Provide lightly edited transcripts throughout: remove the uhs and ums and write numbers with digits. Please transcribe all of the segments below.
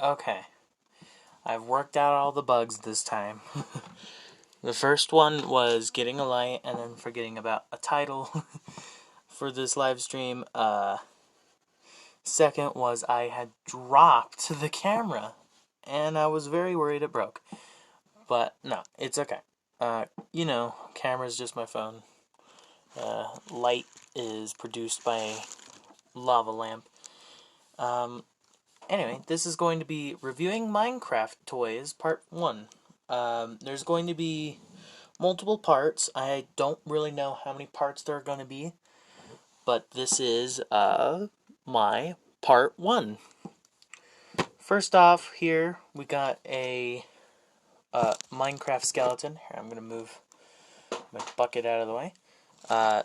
Okay, I've worked out all the bugs this time. The first one was getting a light and then forgetting about a title for this live stream. Second was I had dropped the camera and I was very worried it broke. But no, it's okay. Camera's just my phone. Light is produced by a lava lamp. Anyway, this is going to be reviewing Minecraft toys, part 1. There's going to be multiple parts. I don't really know how many parts there are going to be, but this is my part 1. First off, here we got a Minecraft skeleton. Here, I'm going to move my bucket out of the way.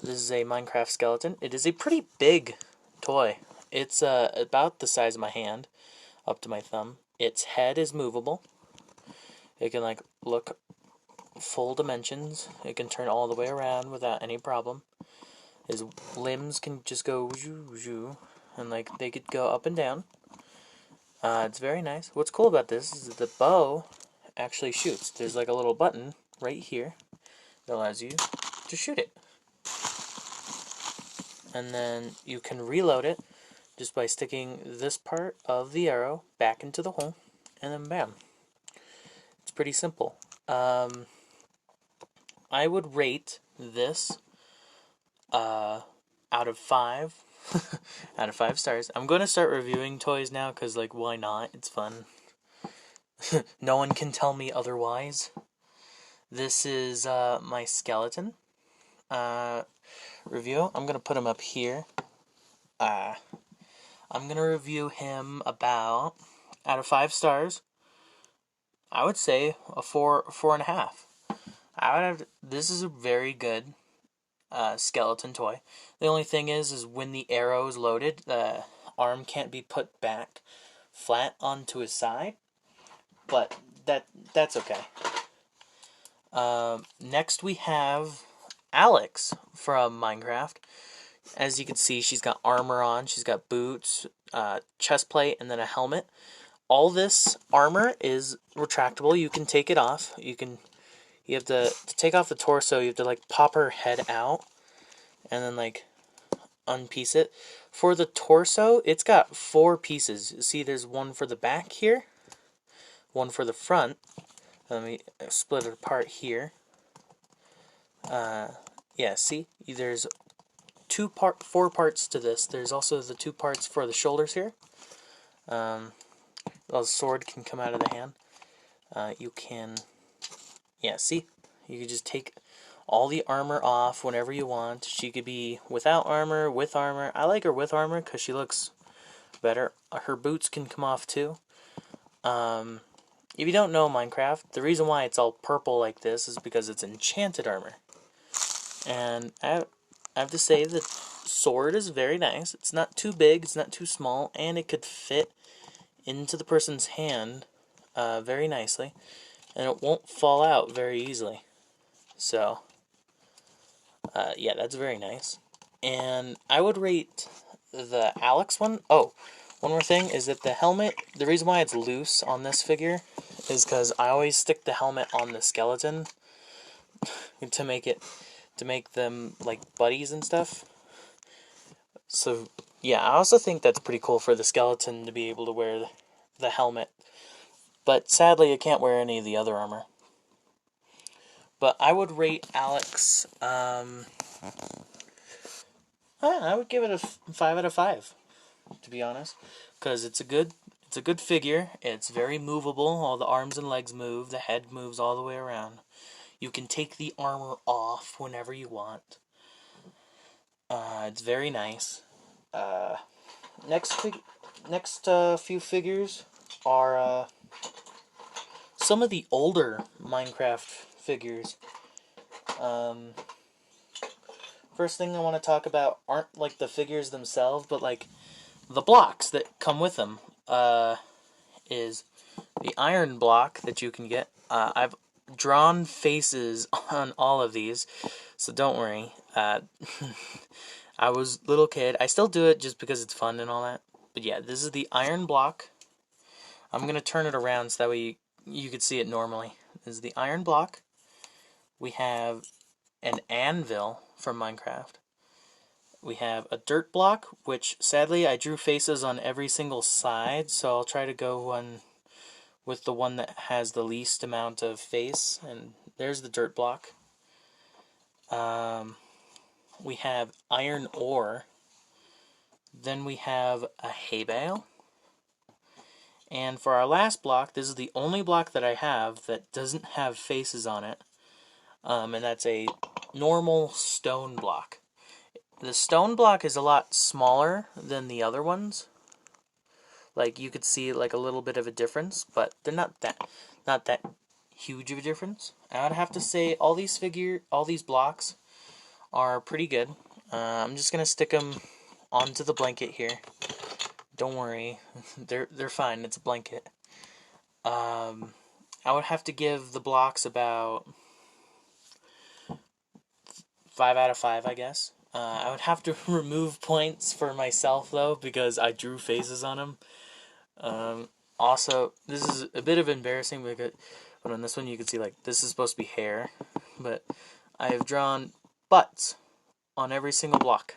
This is a Minecraft skeleton. It is a pretty big toy. It's about the size of my hand, up to my thumb. Its head is movable. It can look full dimensions. It can turn all the way around without any problem. His limbs can just go whoo, and they could go up and down. It's very nice. What's cool about this is that the bow actually shoots. There's a little button right here that allows you to shoot it. And then you can reload it just by sticking this part of the arrow back into the hole, and then bam. It's pretty simple. I would rate this out of 5 out of 5 stars. I'm going to start reviewing toys now because why not? It's fun. No one can tell me otherwise. This is my skeleton review. I'm going to put him up here. I'm going to review him about, out of 5 stars, I would say a 4.5. This is a very good skeleton toy. The only thing is when the arrow is loaded, the arm can't be put back flat onto his side, but that's okay. Next we have Alex from Minecraft. As you can see, she's got armor on, she's got boots, chest plate, and then a helmet. All this armor is retractable. You can take it off. You have to take off the torso, you have to pop her head out and then unpiece it. For the torso, it's got 4 pieces. See, there's one for the back here, one for the front. Let me split it apart here. Yeah, see, there's 4 parts to this. There's also the 2 parts for the shoulders here. The sword can come out of the hand. You can, yeah, see, you can just take all the armor off whenever you want. She could be without armor, with armor. I like her with armor because she looks better. Her boots can come off too. If you don't know Minecraft, the reason why it's all purple like this is because it's enchanted armor. And I have to say the sword is very nice. It's not too big, it's not too small, and it could fit into the person's hand very nicely, and it won't fall out very easily. So, yeah, that's very nice. And I would rate the Alex one. Oh, one more thing is that the helmet, the reason why it's loose on this figure is because I always stick the helmet on the skeleton to make them buddies and stuff. So yeah, I also think that's pretty cool for the skeleton to be able to wear the helmet. But sadly, it can't wear any of the other armor. But I would rate Alex, I would give it a 5 out of 5, to be honest, because it's a good figure. It's very movable. All the arms and legs move. The head moves all the way around. You can take the armor off whenever you want. It's very nice. Next few figures are some of the older Minecraft figures. First thing I want to talk about aren't the figures themselves, but the blocks that come with them. Is the iron block that you can get. I've drawn faces on all of these, so don't worry. I was a little kid. I still do it just because it's fun and all that. But yeah, this is the iron block. I'm going to turn it around so that way you could see it normally. This is the iron block. We have an anvil from Minecraft. We have a dirt block, which sadly I drew faces on every single side, so I'll try to go one with the one that has the least amount of face, and there's the dirt block. We have iron ore. Then we have a hay bale. And for our last block, this is the only block that I have that doesn't have faces on it, and that's a normal stone block. The stone block is a lot smaller than the other ones. Like, you could see like a little bit of a difference, but they're not that huge of a difference. I would have to say all these blocks are pretty good. I'm just gonna stick them onto the blanket here. Don't worry, they're fine. It's a blanket. I would have to give the blocks about 5 out of 5, I guess. I would have to remove points for myself, though, because I drew faces on them. Also, this is a bit of embarrassing, because but on this one you can see, like, this is supposed to be hair, but I have drawn butts on every single block.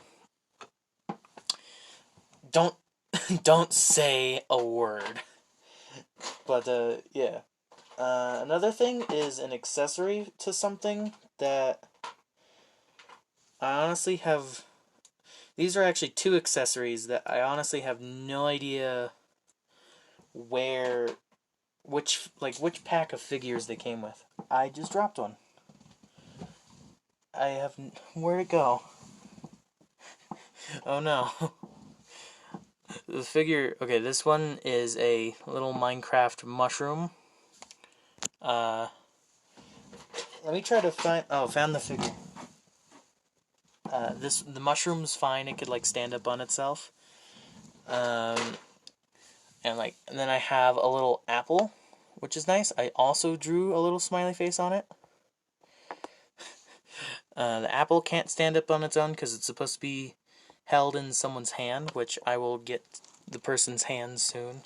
Don't say a word. But, yeah. Another thing is an accessory to something that I honestly have... These are actually 2 accessories that I honestly have no idea which pack of figures they came with. I just dropped one. Where'd it go? Oh no. The figure, okay, this one is a little Minecraft mushroom. Let me try to find, found the figure. The mushroom's fine, it could like stand up on itself. And then I have a little apple, which is nice. I also drew a little smiley face on it. The apple can't stand up on its own because it's supposed to be held in someone's hand, which I will get the person's hand soon.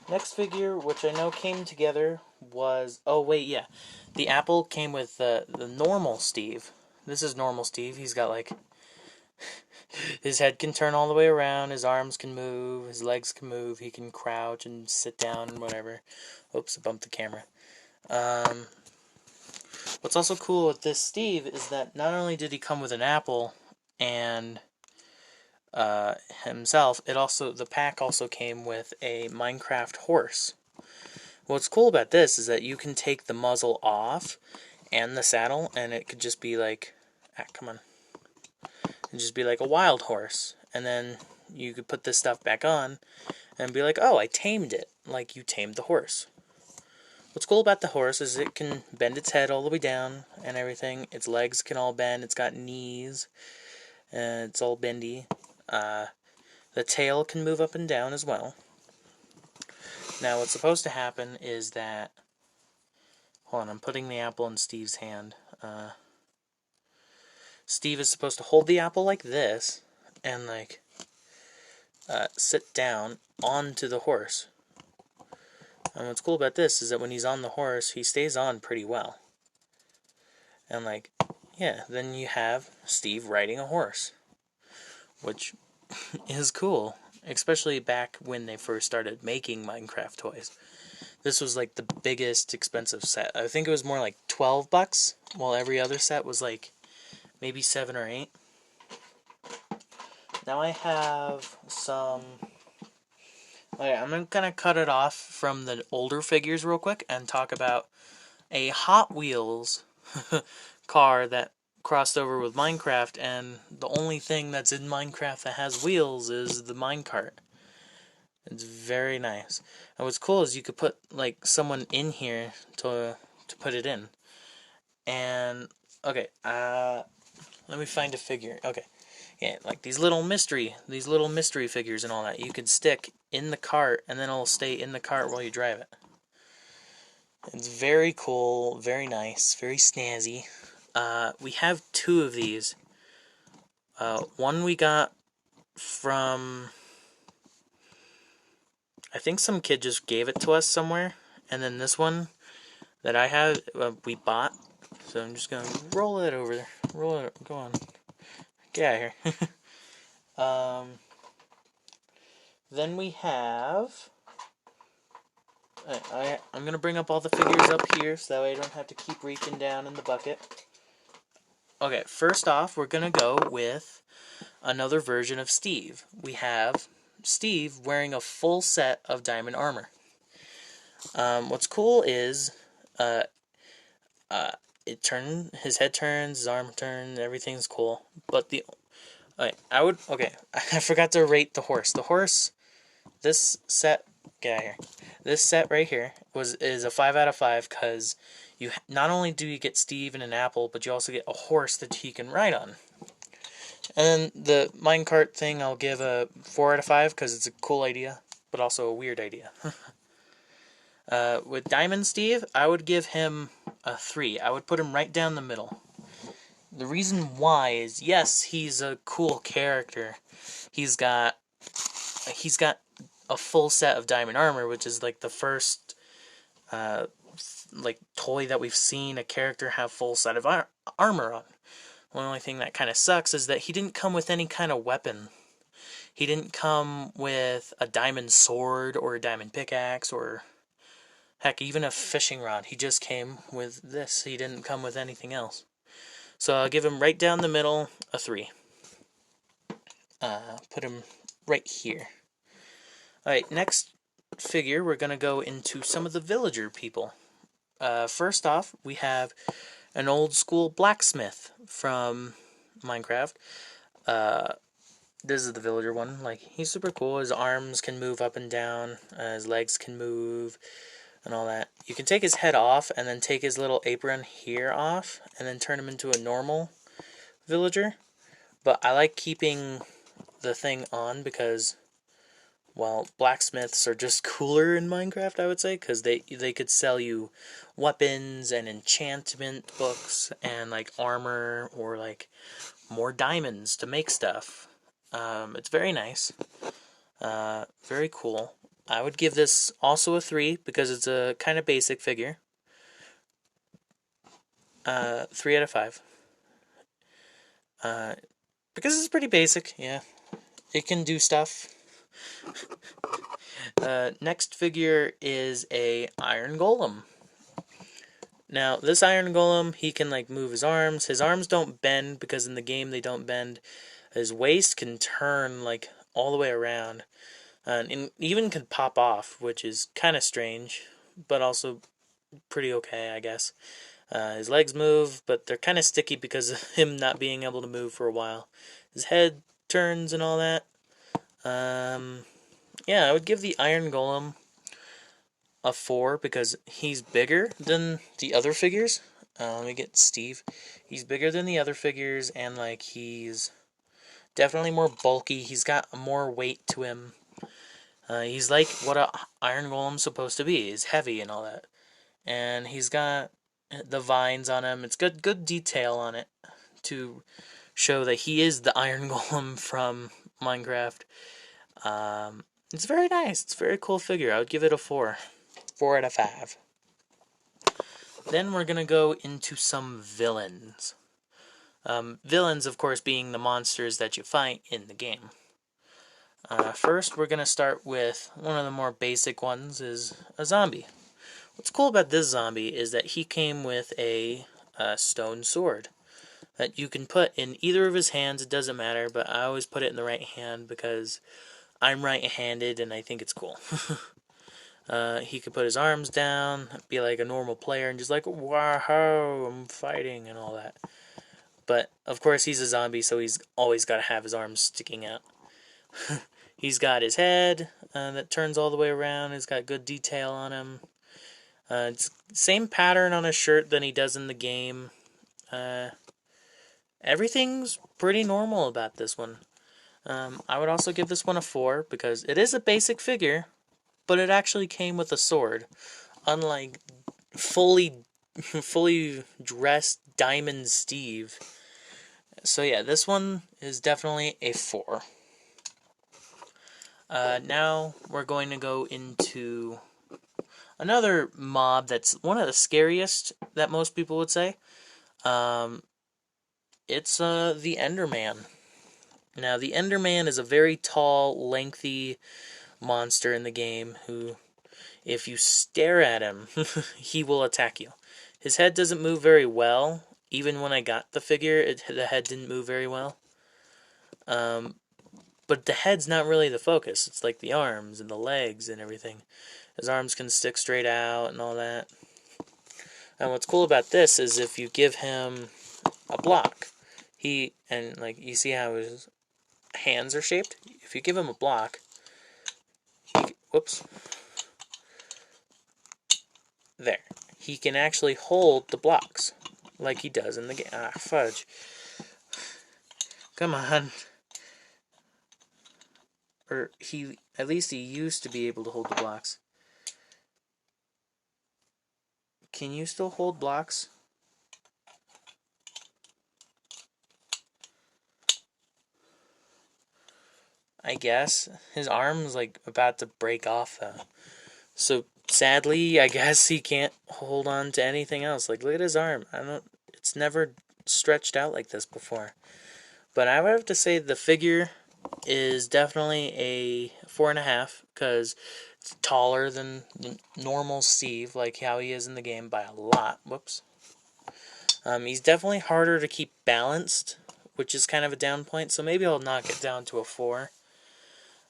Next figure, which I know came together, was... Oh, wait, yeah. The apple came with the normal Steve. This is normal Steve. He's got, like... His head can turn all the way around, his arms can move, his legs can move, he can crouch and sit down and whatever. Oops, I bumped the camera. What's also cool with this Steve is that not only did he come with an apple and himself, the pack also came with a Minecraft horse. What's cool about this is that you can take the muzzle off and the saddle, and it could just be like, come on. It'd just be like a wild horse, and then you could put this stuff back on and be like, oh, I tamed it, like you tamed the horse. What's cool about the horse is it can bend its head all the way down and everything. Its legs can all bend. It's got knees. It's all bendy. The tail can move up and down as well. Now, what's supposed to happen is that... Hold on, I'm putting the apple in Steve's hand. Steve is supposed to hold the apple like this and, like, sit down onto the horse. And what's cool about this is that when he's on the horse, he stays on pretty well. And, like, yeah, then you have Steve riding a horse, which is cool, especially back when they first started making Minecraft toys. This was, like, the biggest expensive set. I think it was more like $12, while every other set was, like, maybe 7 or 8. Now I have some... Okay, I'm gonna cut it off from the older figures real quick and talk about a Hot Wheels car that crossed over with Minecraft, and the only thing that's in Minecraft that has wheels is the minecart. It's very nice. And what's cool is you could put like someone in here to put it in. And okay, let me find a figure. Okay. Yeah, like these little mystery figures and all that. You could stick in the cart, and then it'll stay in the cart while you drive it. It's very cool, very nice, very snazzy. We have 2 of these. One we got from I think some kid just gave it to us somewhere, and then this one that I have, we bought. So I'm just gonna roll it over there. Roll it. Go on. Get out of here. Then we have. I'm gonna bring up all the figures up here so that way I don't have to keep reaching down in the bucket. Okay, first off, we're gonna go with another version of Steve. We have Steve wearing a full set of diamond armor. What's cool is, his head turns, his arm turns, everything's cool. But I forgot to rate the horse. The horse, this set, get out of here. This set right here is a 5 out of 5 because you not only do you get Steve and an apple, but you also get a horse that he can ride on. And then the minecart thing, I'll give a 4 out of 5 because it's a cool idea, but also a weird idea. With Diamond Steve, I would give him a 3. I would put him right down the middle. The reason why is, yes, he's a cool character. He's got a full set of diamond armor, which is like the first toy that we've seen a character have full set of armor on. The only thing that kind of sucks is that he didn't come with any kind of weapon. He didn't come with a diamond sword or a diamond pickaxe or, heck, even a fishing rod. He just came with this. He didn't come with anything else. So I'll give him right down the middle a 3. Put him right here. Alright, next figure, we're going to go into some of the villager people. First off, we have an old school blacksmith from Minecraft. This is the villager one. Like, he's super cool. His arms can move up and down. His legs can move and all that. You can take his head off and then take his little apron here off and then turn him into a normal villager. But I like keeping the thing on because, well, blacksmiths are just cooler in Minecraft, I would say, because they could sell you weapons and enchantment books and like armor or like more diamonds to make stuff. It's very nice. Very cool. I would give this also a 3 because it's a kind of basic figure. 3 out of 5. Because it's pretty basic, yeah. It can do stuff. Next figure is a iron golem. Now, this iron golem, he can like move his arms. His arms don't bend because in the game they don't bend. His waist can turn like all the way around. And even could pop off, which is kind of strange, but also pretty okay, I guess. His legs move, but they're kind of sticky because of him not being able to move for a while. His head turns and all that. Yeah, I would give the Iron Golem a 4 because he's bigger than the other figures. Let me get Steve. He's bigger than the other figures, and like he's definitely more bulky. He's got more weight to him. He's like what a Iron Golem's supposed to be. He's heavy and all that. And he's got the vines on him. It's good detail on it to show that he is the Iron Golem from Minecraft. It's very nice. It's a very cool figure. I would give it a 4. 4 out of 5. Then we're going to go into some villains. Villains, of course, being the monsters that you fight in the game. First, we're going to start with one of the more basic ones, is a zombie. What's cool about this zombie is that he came with a stone sword that you can put in either of his hands. It doesn't matter, but I always put it in the right hand because I'm right-handed and I think it's cool. He could put his arms down, be like a normal player, and just like, wow, I'm fighting and all that. But, of course, he's a zombie, so he's always got to have his arms sticking out. He's got his head that turns all the way around. He's got good detail on him. It's same pattern on his shirt than he does in the game. Everything's pretty normal about this one. I would also give this one a 4 because it is a basic figure, but it actually came with a sword, unlike fully dressed Diamond Steve. So yeah, this one is definitely a 4. Now we're going to go into another mob that's one of the scariest that most people would say. Um, it's the Enderman. Now, the Enderman is a very tall, lengthy monster in the game who, if you stare at him, he will attack you. His head doesn't move very well. Even when I got the figure, the head didn't move very well. Um, but the head's not really the focus. It's like the arms and the legs and everything. His arms can stick straight out and all that. And what's cool about this is if you give him a block, and like you see how his hands are shaped? If you give him a block, whoops, there. He can actually hold the blocks like he does in the game. Ah, fudge. Come on. Or at least he used to be able to hold the blocks. Can you still hold blocks? I guess. His arm's like about to break off though. So sadly, I guess he can't hold on to anything else. Like look at his arm. It's never stretched out like this before. But I would have to say the figure is definitely a 4.5 because it's taller than the normal Steve, like how he is in the game by a lot. Whoops. He's definitely harder to keep balanced, which is kind of a down point. So maybe I'll knock it down to a 4.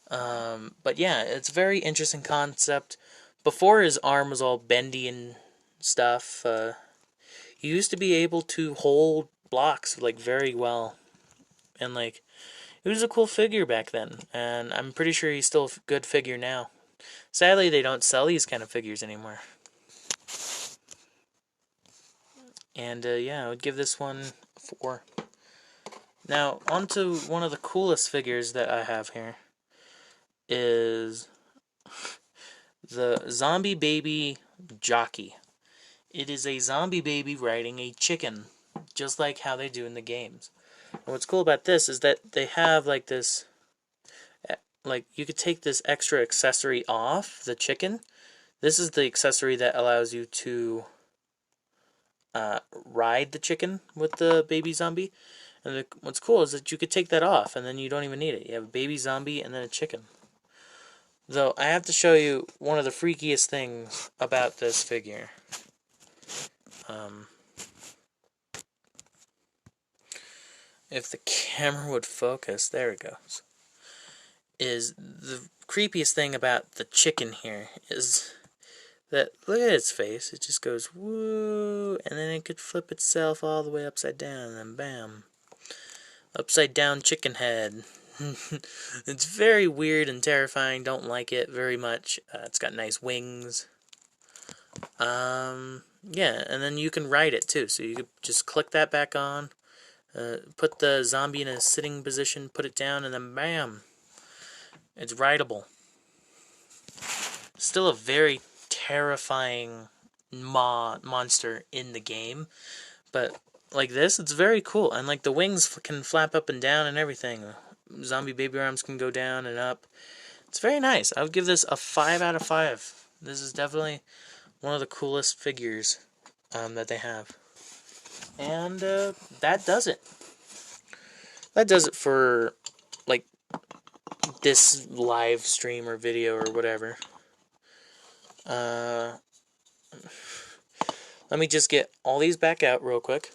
But yeah, it's a very interesting concept. Before his arm was all bendy and stuff, he used to be able to hold blocks like very well, and like it was a cool figure back then. And I'm pretty sure he's still a good figure now. Sadly, they don't sell these kind of figures anymore. And yeah, I would give this one a 4. Now, on to one of the coolest figures that I have here is the zombie baby Jockey. It is a zombie baby riding a chicken, just like how they do in the games. And what's cool about this is that they have like this, like you could take this extra accessory off the chicken. This is the accessory that allows you to ride the chicken with the baby zombie. And what's cool is that you could take that off and then you don't even need it. You have a baby zombie and then a chicken. Though I have to show you one of the freakiest things about this figure. If the camera would focus, there it goes. Is the creepiest thing about the chicken here is that, look at its face, it just goes woo, and then it could flip itself all the way upside down, and then bam. Upside down chicken head. It's very weird and terrifying, don't like it very much. It's got nice wings. Yeah, and then you can ride it too, so you could just click that back on, put the zombie in a sitting position, put it down, and then bam. It's rideable. Still a very terrifying monster in the game, but like this, it's very cool. And like the wings can flap up and down and everything. Zombie baby arms can go down and up. It's very nice. I would give this a 5 out of 5. This is definitely one of the coolest figures that they have. And that does it. That does it for like this live stream or video or whatever. Let me just get all these back out real quick.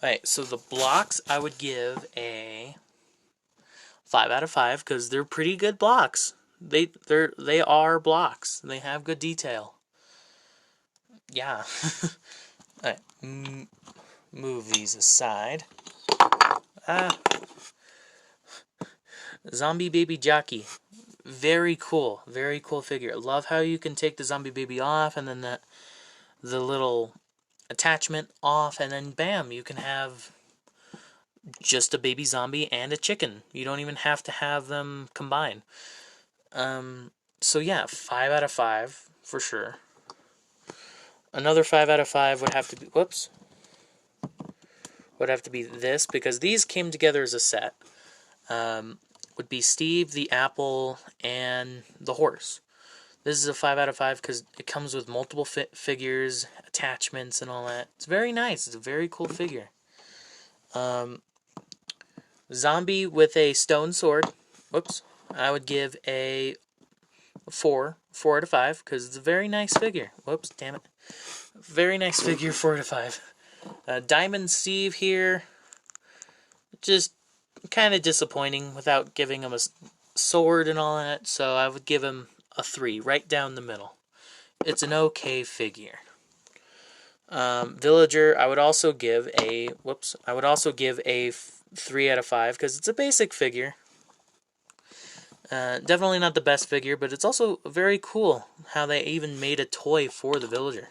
Alright, so the blocks I would give a 5 out of 5 because they're pretty good blocks. They are blocks. They have good detail. Yeah. Alright, move these aside. Zombie baby Jockey. Very cool figure. Love how you can take the zombie baby off and then the little attachment off, and then bam, you can have just a baby zombie and a chicken. You don't even have to have them combined. So yeah, 5 out of 5 for sure. Another 5 out of 5 would have to be, whoops, would have to be this, because these came together as a set. Would be Steve, the apple, and the horse. This is a 5 out of 5 because it comes with multiple figures, attachments, and all that. It's very nice. It's a very cool figure. Zombie with a stone sword. Whoops. I would give a 4 out of 5 because it's a very nice figure. Whoops, damn it. Very nice figure, 4 out of 5. Diamond Steve here. Just kind of disappointing without giving him a sword and all that, so I would give him a 3, right down the middle. It's an okay figure. Villager, I would also give a 3 out of 5 because it's a basic figure. Definitely not the best figure, but it's also very cool how they even made a toy for the villager.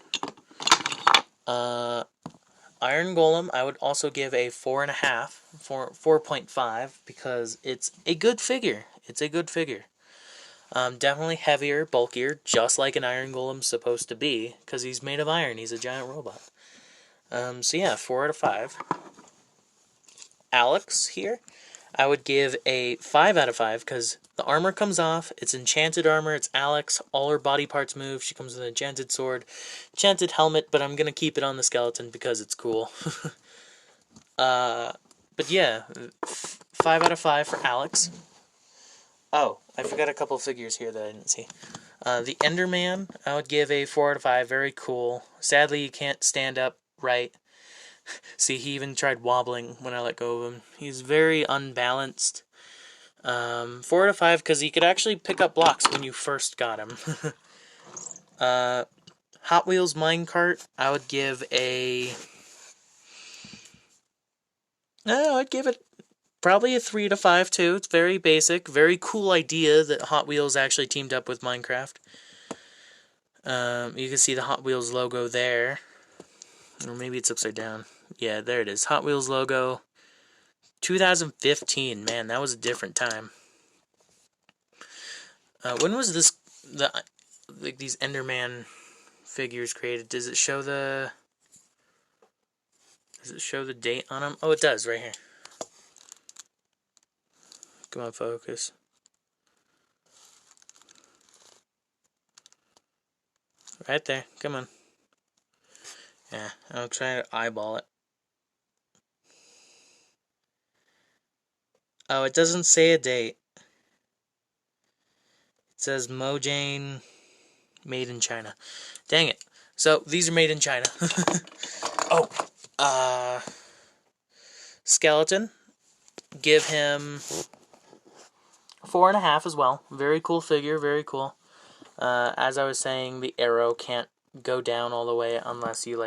Iron Golem, I would also give a 4.5, because it's a good figure. It's a good figure. Definitely heavier, bulkier, just like an Iron Golem's supposed to be, because he's made of iron. He's a giant robot. So yeah, 4 out of 5. Alex here, I would give a 5 out of 5, because the armor comes off, it's enchanted armor, it's Alex, all her body parts move, she comes with an enchanted sword, enchanted helmet, but I'm going to keep it on the skeleton because it's cool. But yeah, 5 out of 5 for Alex. Oh, I forgot a couple figures here that I didn't see. The Enderman, I would give a 4 out of 5, very cool. Sadly, you can't stand up right. See, he even tried wobbling when I let go of him. He's very unbalanced. 4 out of 5 because he could actually pick up blocks when you first got him. Hot Wheels minecart, I would give a... No, I'd give it probably a 3 out of 5 too. It's very basic. Very cool idea that Hot Wheels actually teamed up with Minecraft. You can see the Hot Wheels logo there. Or maybe it's upside down. Yeah, there it is. Hot Wheels logo. 2015. Man, that was a different time. When was this... like these Enderman figures created? Does it show the... Does it show the date on them? Oh, it does, right here. Come on, focus. Right there. Come on. Yeah, I'll try to eyeball it. Oh, it doesn't say a date. It says Mojang made in China. Dang it. So, these are made in China. Oh, skeleton. Give him 4.5 as well. Very cool figure, very cool. As I was saying, the arrow can't go down all the way unless you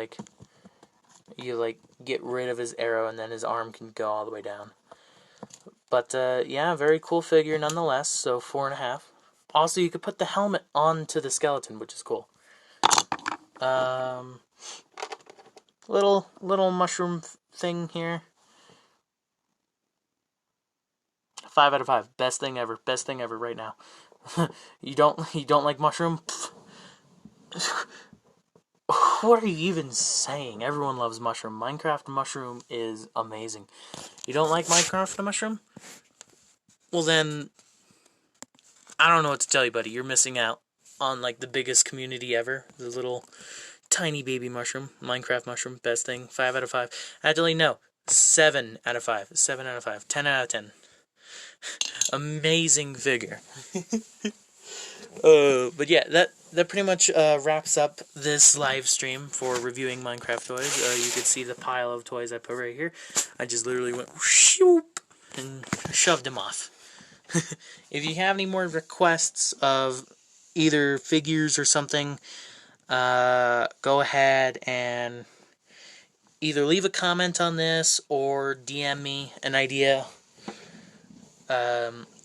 get rid of his arrow, and then his arm can go all the way down. But yeah, very cool figure nonetheless. So 4.5. Also, you could put the helmet onto the skeleton, which is cool. Little mushroom thing here. 5 out of 5. Best thing ever. Best thing ever right now. You don't like mushroom? What are you even saying? Everyone loves mushroom. Minecraft mushroom is amazing. You don't like Minecraft mushroom? Well then, I don't know what to tell you, buddy. You're missing out on like the biggest community ever. The little tiny baby mushroom. Minecraft mushroom. Best thing. 5 out of 5. Actually, no. 7 out of 5. 7 out of 5. 10 out of 10. Amazing figure. But yeah, that pretty much wraps up this live stream for reviewing Minecraft toys. You could see the pile of toys I put right here. I just literally went shoop and shoved them off. If you have any more requests of either figures or something, go ahead and either leave a comment on this or DM me an idea.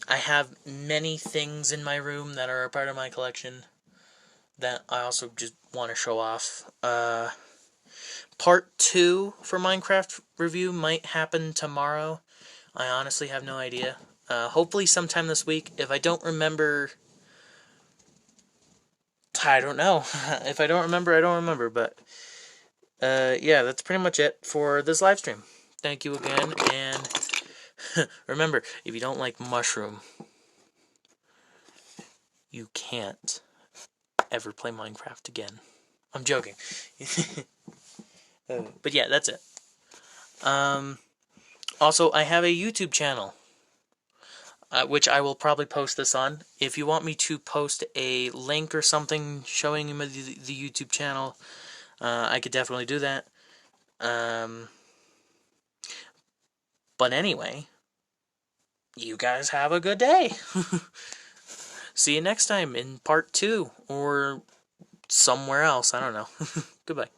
I have many things in my room that are a part of my collection that I also just want to show off. Part 2 for Minecraft review might happen tomorrow. I honestly have no idea. Hopefully sometime this week. If I don't remember, I don't know. If I don't remember, I don't remember. But yeah, that's pretty much it for this live stream. thank you again, and remember, if you don't like mushroom, you can't ever play Minecraft again. I'm joking. But yeah, that's it. Also, I have a YouTube channel, which I will probably post this on. If you want me to post a link or something showing you the YouTube channel, I could definitely do that. But anyway, you guys have a good day. See you next time in part 2, or somewhere else. I don't know. Goodbye.